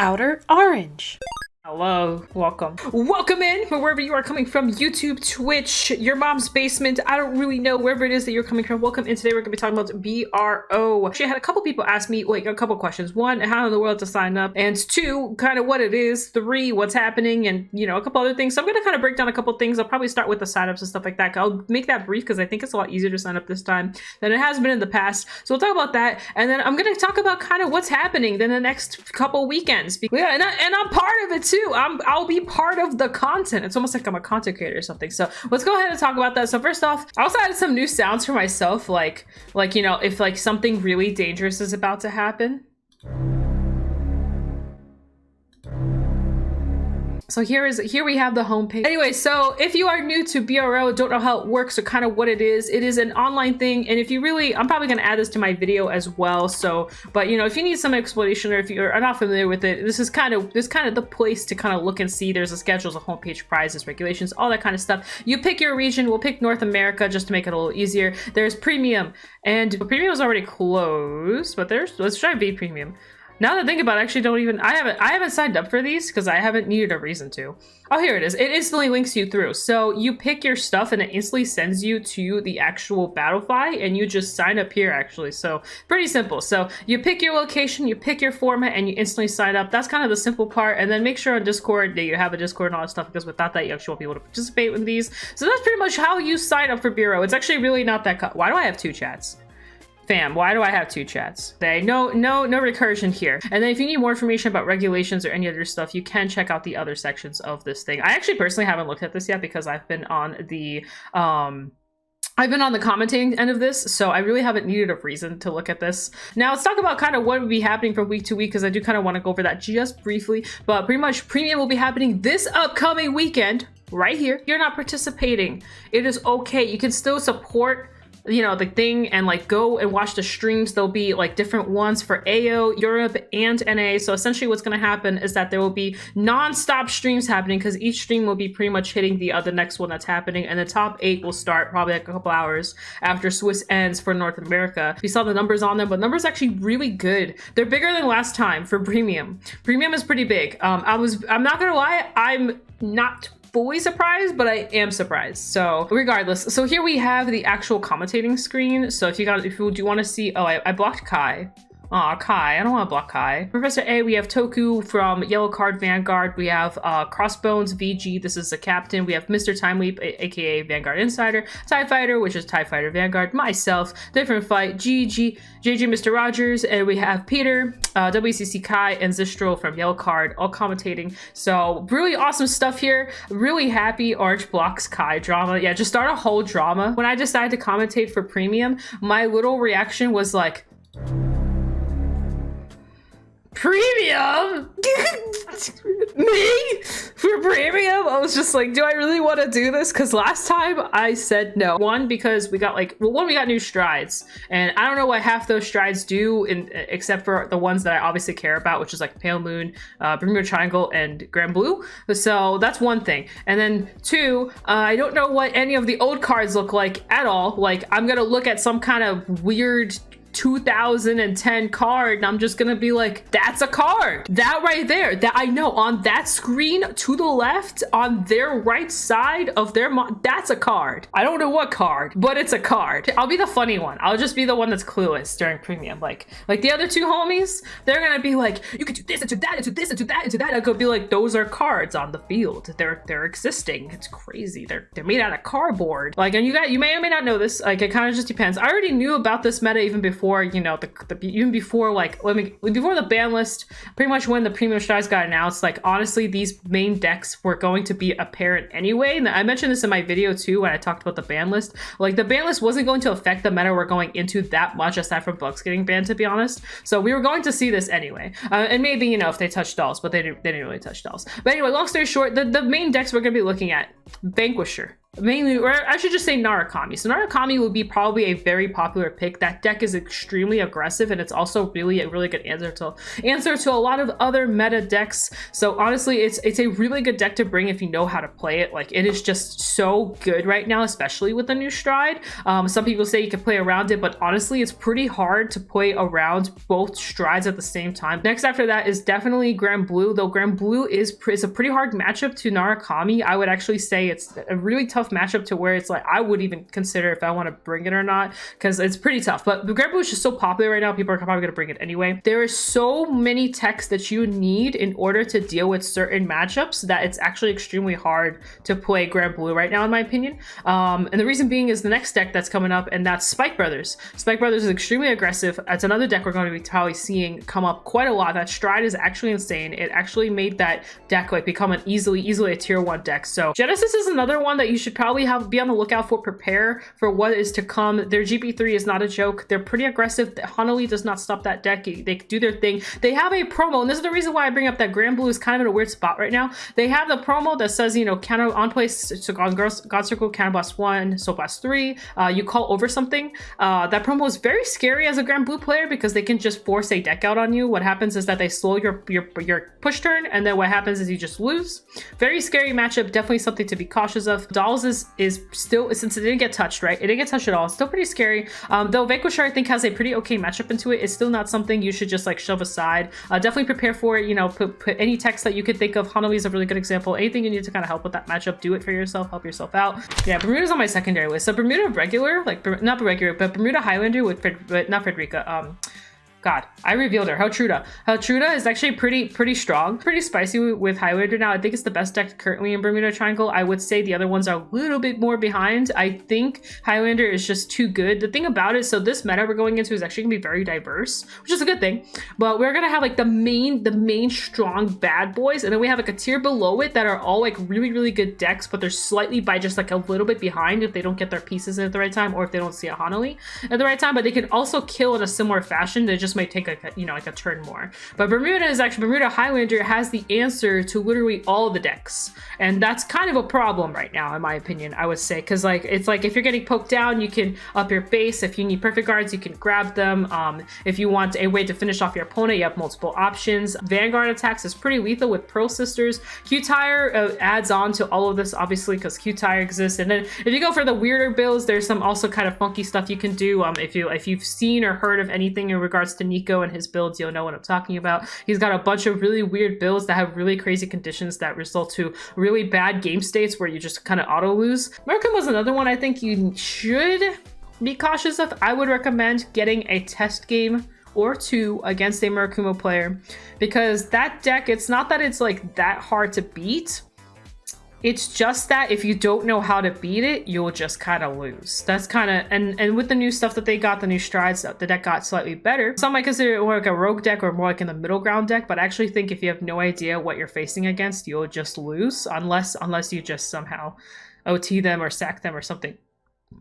Outer Orange. Hello, welcome in from wherever you are coming from. YouTube, Twitch, your mom's basement, I don't really know, wherever it is that you're coming from. Welcome in. Today we're gonna be talking about BRO. Actually, I had a couple people ask me like a couple questions. One, how in the world to sign up, and two, kind of what it is. Three, what's happening, and you know, a couple other things. So I'm gonna kind of break down a couple things. I'll probably start with the signups and stuff like that. I'll make that brief because I think it's a lot easier to sign up this time than it has been in the past. So we'll talk about that, and then I'm gonna talk about kind of what's happening in the next couple weekends. Yeah, and I'm part of it too. I'll be part of the content. It's almost like I'm a content creator or something. So let's go ahead and talk about that. So first off, I also added some new sounds for myself, like you know, if like something really dangerous is about to happen. So here we have the homepage. Anyway, so if you are new to BRO, don't know how it works or kind of what it is an online thing. And if you really, I'm probably going to add this to my video as well. So, but you know, if you need some explanation or if you're not familiar with it, this is kind of the place to kind of look and see. There's a schedules, a homepage, prizes, regulations, all that kind of stuff. You pick your region. We'll pick North America just to make it a little easier. There's premium, and premium is already closed, but let's try V premium. Now that I think about it, I actually don't even, I haven't signed up for these because I haven't needed a reason to. Oh, here it is. It instantly links you through. So you pick your stuff and it instantly sends you to the actual Battlefy and you just sign up here actually. So pretty simple. So you pick your location, you pick your format, and you instantly sign up. That's kind of the simple part. And then make sure on Discord that you have a Discord and all that stuff, because without that, you actually won't be able to participate in these. So that's pretty much how you sign up for Bureau. It's actually really not that why do I have two chats? Fam, why do I have two chats? Okay, no recursion here. And then if you need more information about regulations or any other stuff, you can check out the other sections of this thing. I actually personally haven't looked at this yet because I've been on the commentating end of this, so I really haven't needed a reason to look at this. Now let's talk about kind of what would be happening from week to week, because I do kind of want to go over that just briefly. But pretty much premium will be happening this upcoming weekend right here. You're not participating. It is okay. You can still support, you know, the thing and like go and watch the streams. There'll be like different ones for AO, Europe, and NA. So essentially what's going to happen is that there will be non-stop streams happening, because each stream will be pretty much hitting the next one that's happening, and the top 8 will start probably like a couple hours after Swiss ends for North America. We saw the numbers on them, but numbers actually really good. They're bigger than last time for premium. Premium is pretty big. I'm not gonna lie, I'm not fully surprised, but I am surprised. So regardless, so here we have the actual commentating screen. So if you do want to see, oh, I blocked Kai. Aw, Kai, I don't want to block Kai. Professor A, we have Toku from Yellow Card Vanguard. We have Crossbones VG, this is the captain. We have Mr. Time Leap, aka Vanguard Insider. TIE Fighter, which is TIE Fighter Vanguard. Myself, Different Fight, JJ Mr. Rogers, and we have Peter, WCC Kai, and Zistro from Yellow Card, all commentating. So really awesome stuff here. Really happy Orange blocks Kai drama. Yeah, just start a whole drama. When I decided to commentate for premium, my little reaction was like, premium? Me? For premium? I was just like, do I really want to do this? Because last time I said no. One, because we got like, well, one, we got new strides, and I don't know what half those strides do, except for the ones that I obviously care about, which is like Pale Moon, Bermuda Triangle, and Grand Blue. So that's one thing. And then two, I don't know what any of the old cards look like at all. Like, I'm gonna look at some kind of weird 2010 card and I'm just gonna be like, that's a card. That right there, that I know on that screen to the left on their right side of their that's a card. I don't know what card, but it's a card. I'll be the funny one. I'll just be the one that's clueless during premium. Like the other two homies, they're gonna be like, you can do this into that, into this, into that, into that. I could be like, those are cards on the field. They're existing. It's crazy. They're made out of cardboard. Like, and you may or may not know this. Like, it kind of just depends. I already knew about this meta even before, you know, even before like before the ban list, pretty much when the premium strides got announced. Like, honestly, these main decks were going to be apparent anyway. And I mentioned this in my video too when I talked about the ban list. Like, the ban list wasn't going to affect the meta we're going into that much, aside from Bucks getting banned, to be honest. So we were going to see this anyway, and maybe, you know, if they touched dolls, but they didn't really touch dolls. But anyway, long story short, the main decks we're going to be looking at: Vanquisher, mainly, or I should just say Narukami. So Narukami would be probably a very popular pick. That deck is extremely aggressive, and it's also really a really good answer to a lot of other meta decks. So honestly, it's a really good deck to bring if you know how to play it. Like, it is just so good right now, especially with the new stride. Some people say you can play around it, but honestly, it's pretty hard to play around both strides at the same time. Next after that is definitely Grand Blue, though Grand Blue is a pretty hard matchup to Narukami. I would actually say it's a really tough matchup to where it's like I would even consider if I want to bring it or not, because it's pretty tough. But Grand Blue is just so popular right now, people are probably going to bring it anyway. There are so many techs that you need in order to deal with certain matchups that it's actually extremely hard to play Grand Blue right now, in my opinion. And the reason being is the next deck that's coming up, and that's Spike Brothers. Spike Brothers is extremely aggressive. It's another deck we're going to be probably seeing come up quite a lot. That stride is actually insane. It actually made that deck like become an easily a tier 1 deck. So Genesis is another one that you should probably be on the lookout for. Prepare for what is to come. Their GP3 is not a joke. They're pretty aggressive. Hanali does not stop that deck. They do their thing. They have a promo, and this is the reason why I bring up that Grand Blue is kind of in a weird spot right now. They have the promo that says, you know, counter on play, so on God Circle, counter blast 1, soul blast 3, you call over something. That promo is very scary as a Grand Blue player because they can just force a deck out on you. What happens is that they slow your push turn, and then what happens is you just lose. Very scary matchup, definitely something to be cautious of. Dolls is still, since it didn't get touched, right? It didn't get touched at all. It's still pretty scary. Though Vanquisher, I think, has a pretty okay matchup into it. It's still not something you should just like shove aside. Definitely prepare for it. You know, put any text that you could think of. Hanali is a really good example. Anything you need to kind of help with that matchup, do it for yourself. Help yourself out. Yeah, Bermuda's on my secondary list. So Bermuda regular, like not regular, but Bermuda Highlander with not Frederica. God, I revealed her. Heltruda is actually pretty strong, pretty spicy with Highlander now. I think it's the best deck currently in Bermuda Triangle. I would say the other ones are a little bit more behind. I think Highlander is just too good. The thing about it, so this meta we're going into is actually gonna be very diverse, which is a good thing. But we're gonna have like the main strong bad boys, and then we have like a tier below it that are all like really good decks, but they're slightly by just like a little bit behind if they don't get their pieces in at the right time, or if they don't see a Hanali at the right time. But they can also kill in a similar fashion. They just might take like a turn more. But Bermuda Highlander has the answer to literally all of the decks, and that's kind of a problem right now, in my opinion, I would say, because like it's like if you're getting poked down, you can up your base. If you need perfect guards, you can grab them. If you want a way to finish off your opponent, you have multiple options. Vanguard attacks is pretty lethal with Pearl Sisters. Q-Tire adds on to all of this, obviously, because Q-Tire exists. And then if you go for the weirder builds, there's some also kind of funky stuff you can do. If you've seen or heard of anything in regards to Nico and his builds, you'll know what I'm talking about. He's got a bunch of really weird builds that have really crazy conditions that result to really bad game states where you just kind of auto lose. Merkin was another one I think you should be cautious of. I would recommend getting a test game or two against a Murakumo player, because that deck, it's not that it's like that hard to beat. It's just that if you don't know how to beat it, you'll just kind of lose. That's kind of, and with the new stuff that they got, the new strides, the deck got slightly better. Some might consider it more like a rogue deck or more like in the middle ground deck, but I actually think if you have no idea what you're facing against, you'll just lose unless you just somehow OT them or sack them or something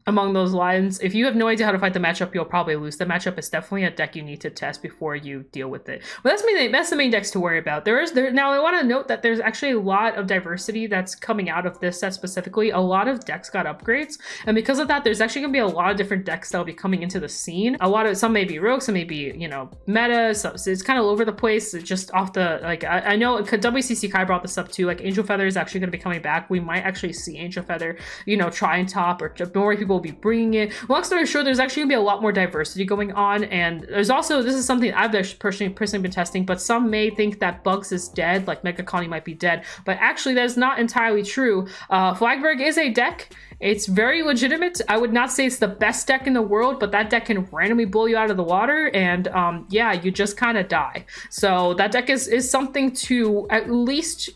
among those lines. If you have no idea how to fight the matchup, you'll probably lose. The matchup is definitely a deck you need to test before you deal with it. But that's the main decks to worry about. Now I want to note that there's actually a lot of diversity that's coming out of this set specifically. A lot of decks got upgrades, and because of that, there's actually gonna be a lot of different decks that'll be coming into the scene. Some may be rogue, some may be, you know, meta, so it's kind of all over the place. It's just off the, like, I know WCC Kai brought this up too, like Angel Feather is actually going to be coming back. We might actually see Angel Feather, you know, try and top, or more people will be bringing it. Long story short, there's actually gonna be a lot more diversity going on, and there's also, this is something I've personally been testing, but some may think that Bugs is dead, like Mega Connie might be dead, but actually that is not entirely true. Flagberg is a deck. It's very legitimate. I would not say it's the best deck in the world, but that deck can randomly blow you out of the water, and yeah, you just kind of die. So that deck is something to at least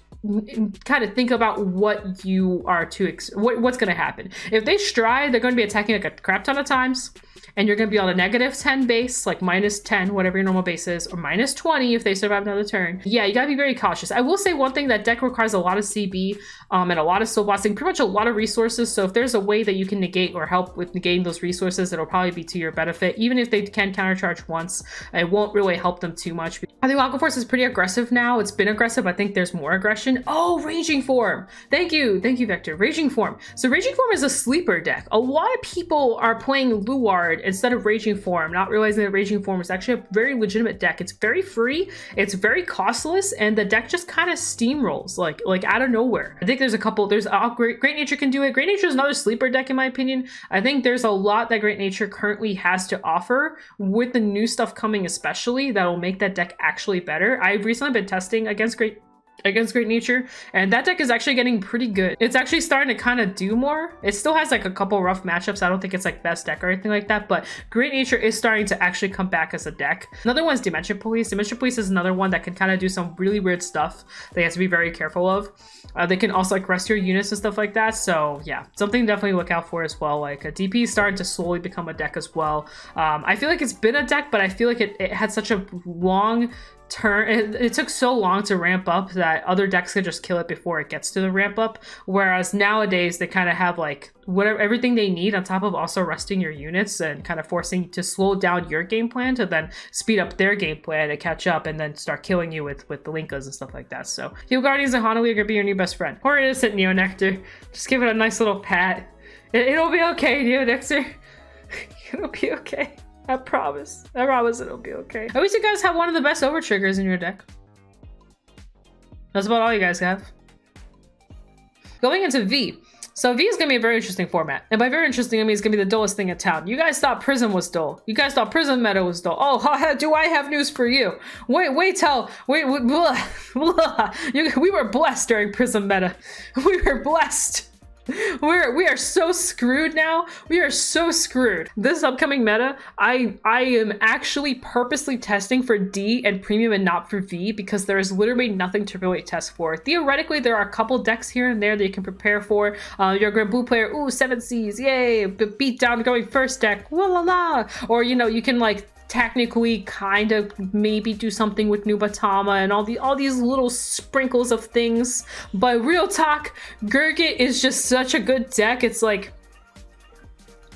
kind of think about what you are to what's going to happen. If they stride, they're going to be attacking like a crap ton of times, and you're going to be on a -10 base, like -10, whatever your normal base is, or -20 if they survive another turn. Yeah, you got to be very cautious. I will say one thing, that deck requires a lot of CB and a lot of soul blasting, pretty much a lot of resources. So if there's a way that you can negate or help with negating those resources, it'll probably be to your benefit. Even if they can countercharge once, it won't really help them too much. I think Aqua Force is pretty aggressive now. It's been aggressive. I think there's more aggression. Oh, Raging Form. Thank you, Vector. Raging Form. So Raging Form is a sleeper deck. A lot of people are playing Luard instead of Raging Form, not realizing that Raging Form is actually a very legitimate deck. It's very free, it's very costless, and the deck just kind of steamrolls like out of nowhere. I think there's a couple. There's Great Nature can do it. Great Nature is another sleeper deck in my opinion. I think there's a lot that Great Nature currently has to offer with the new stuff coming, especially that will make that deck actually better. I've recently been testing against Great Nature, and that deck is actually getting pretty good. It's actually starting to kind of do more. It still has like a couple rough matchups. I don't think it's like best deck or anything like that, but Great Nature is starting to actually come back as a deck. Another one is Dimension Police. Dimension Police is another one that can kind of do some really weird stuff that you have to be very careful of. They can also like rest your units and stuff like that. So yeah, something to definitely look out for as well. Like a DP is starting to slowly become a deck as well. I feel like it's been a deck, but I feel like it had such a long turn. It took so long to ramp up that other decks could just kill it before it gets to the ramp up, whereas nowadays they kind of have like whatever everything they need on top of also resting your units and kind of forcing you to slow down your game plan to then speed up their game plan to catch up and then start killing you with the Linkas and stuff like that. So Heal Guardians and Hanali are gonna be your new best friend. Or innocent Neonectar. Just give it a nice little pat. It'll be okay, Neonectar. It'll be okay. I promise it'll be okay. At least you guys have one of the best over triggers in your deck. That's about all you guys have. Going into V. So V is gonna be a very interesting format. And by very interesting, I mean it's gonna be the dullest thing in town. You guys thought Prism was dull. You guys thought Prism meta was dull. Oh, do I have news for you? Wait, blah, blah. We were blessed during Prism meta. We were blessed. We are so screwed now. We are so screwed. This upcoming meta, I am actually purposely testing for D and premium and not for V because there is literally nothing to really test for. Theoretically, there are a couple decks here and there that you can prepare for. You're a Grand Blue player, ooh, 7 Cs, yay, beat down going first deck, la la la. Or you know, you can like technically kind of maybe do something with Nubatama and all these little sprinkles of things, but real talk, Gurgit is just such a good deck. It's like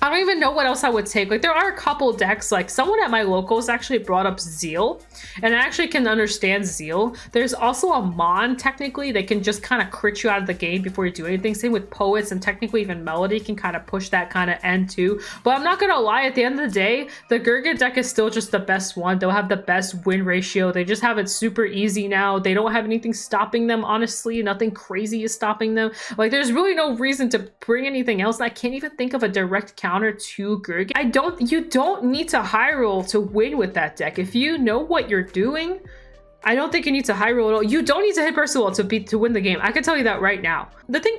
I don't even know what else I would take. Like there are a couple decks, like someone at my locals actually brought up Zeal, and I actually can understand Zeal. There's also a Mon, technically, they can just kind of crit you out of the game before you do anything. Same with Poets, and technically even Melody can kind of push that kind of end too. But I'm not gonna lie, at the end of the day, the Gurgit deck is still just the best one. They'll have the best win ratio. They just have it super easy now. They don't have anything stopping them, honestly. Nothing crazy is stopping them. Like there's really no reason to bring anything else. And I can't even think of a direct counter to Gurgit. You don't need to high roll to win with that deck. If you know what you're doing, I don't think you need to high roll at all. You don't need to hit Percival to win the game. I can tell you that right now. The thing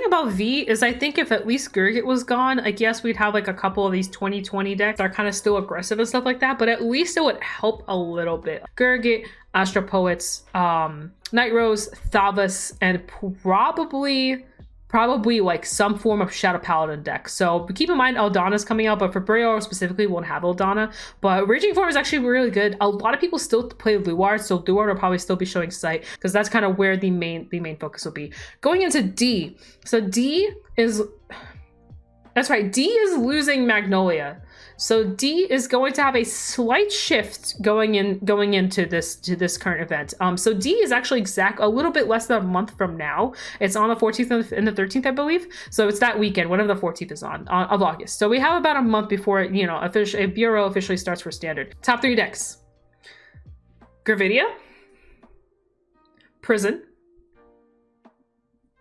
about V is I think if at least Gurgit was gone, I guess we'd have like a couple of these 2020 decks that are kind of still aggressive and stuff like that, but at least it would help a little bit. Gurgit, Astro Poets, Night Rose, Thavas, and probably like some form of Shadow Paladin deck. So keep in mind Eldana's coming out, but for Breor specifically won't have Eldana. But Raging Form is actually really good. A lot of people still play Luard, so Luard will probably still be showing sight because that's kind of where the main focus will be. Going into D. So D is losing Magnolia. So D is going to have a slight shift going into this current event. So D is actually a little bit less than a month from now. It's on the 14th and the 13th, I believe. So it's that weekend, whatever the 14th is of August. So we have about a month before a Bureau officially starts for Standard. Top 3 decks: Gravidia, Prison,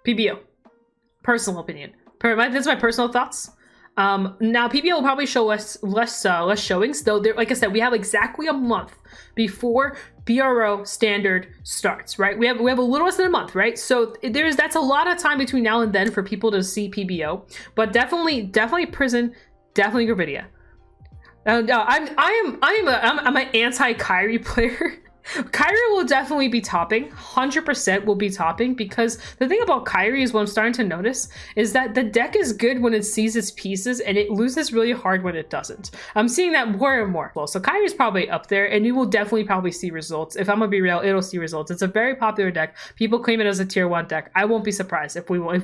PBO. Personal opinion. This is my personal thoughts. Now PBO will probably show us less showings, though. Like I said, we have exactly a month before BRO Standard starts, right? We have a little less than a month, right? So that's a lot of time between now and then for people to see PBO, but definitely Prison, definitely Gravidia. I'm an anti-Kyrie player. Kyrie will definitely be topping, 100% will be topping, because the thing about Kyrie is what I'm starting to notice is that the deck is good when it sees its pieces and it loses really hard when it doesn't. I'm seeing that more and more. Well, so Kyrie's probably up there and you will definitely probably see results. If I'm gonna be real, it'll see results. It's a very popular deck. People claim it as a tier 1 deck. I won't be surprised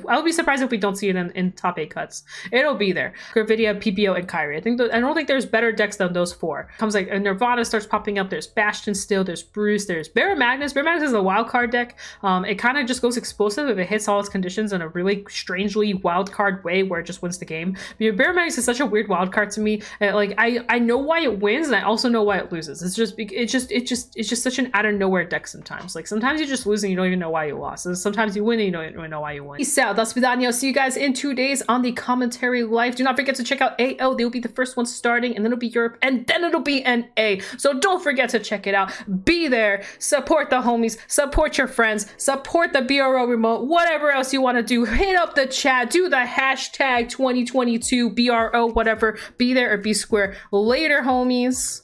I'll be surprised if we don't see it in top 8 cuts. It'll be there. Gravidia, PBO, and Kyrie. I don't think there's better decks than those 4. Comes like Nirvana starts popping up. There's Bastion still. There's Spruce, there's Bear Magnus. Bear Magnus is a wild card deck. It kind of just goes explosive if it hits all its conditions in a really strangely wild card way where it just wins the game. But Bear Magnus is such a weird wild card to me. Like I know why it wins, and I also know why it loses. It's just such an out of nowhere deck sometimes. Like sometimes you just lose and you don't even know why you lost. And sometimes you win and you don't even know why you won. Peace out. That's Vidania. See you guys in 2 days on the commentary live. Do not forget to check out AO. They will be the first one starting, and then it'll be Europe, and then it'll be NA. So don't forget to check it out. Be there. Support the homies. Support your friends. Support the BRO remote. Whatever else you want to do. Hit up the chat. Do the hashtag 2022 BRO whatever. Be there or be square. Later, homies.